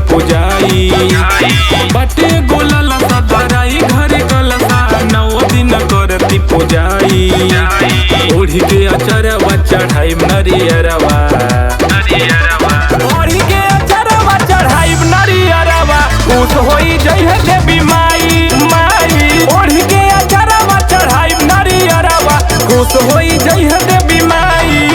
पुजाई बाटे गोलल सदराई घरे कलसा 9 दिन करती पुजाई ओढ़ी के अचरवा चढ़ाई नरियरवा ओढ़ी के अचरवा चढ़ाई नरियरवा खुश होई जइहे देवी माई माई ओढ़ी के अचरवा चढ़ाई नरियरवा खुश होई जइहे देवी माई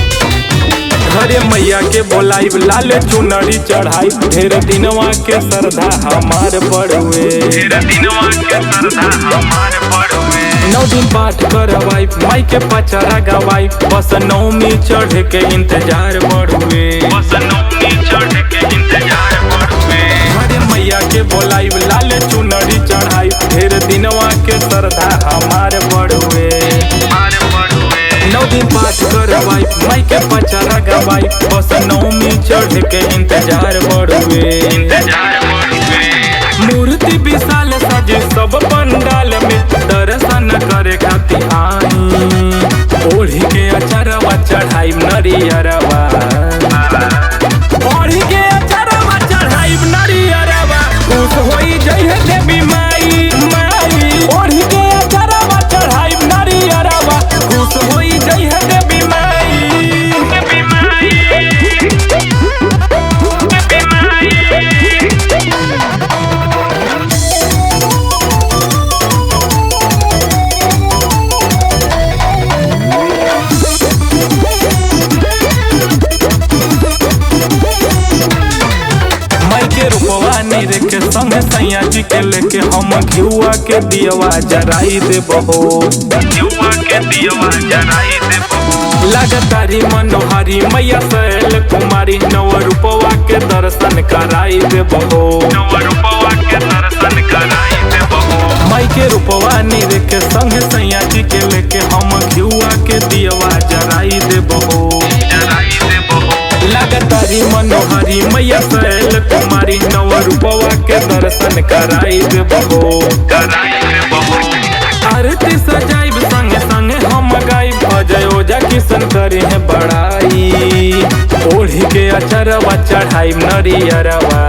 घरे मैया के बोलाई लाल चुनरी चढ़ाई ढेर दिनवा के श्रद्धा हमार बड़ुए 9 दिन पाठ करवाई माई के पचरा गवाई बस 9वीं चढ़ के इंतजार बढ़ुए घरे मैया के बोलाई लाल चुनरी चढ़ाई ढेर दिनवा के श्रद्धा हमार बड़ुए 9 दिन पाठ करवाई माई के पचरा गवाई बस 9वीं चढ़ के इंतजार बढ़ुए मूर्ति विशाल सजे सब पंडाल में दर्शन करे खातिर आई ओढ़ी के अचरवा चढ़ाई नरियरवा ओढ़ी के अचरवा चढ़ाई नरियरवा खुश होई जइहे देवी माई माई ओढ़ी के अचरवा चढ़ाई नरियरवा खुश होई जइहे देवी माई रूपवानी रे के संग सैया जी के लेके हम घिउआ के दियवा जराई देबहो लागतारी मनोहारी मैया शैल कुमारी नव रूपवा के दर्शन कराई देबहो माई के रूपवानी रे के संग सैया जी के लेके हम घिउआ के दियवा जराई देबहो लागतारी मनोहारी मैया शैल कुमारी नव रूपवा के दर्शन कराई देबहो आरती सजाइब संग संग हम गाइब अजय ओझा किशन करे हैं बड़ाई ओढ़ी के अचरवा चढ़ाई नरियरवा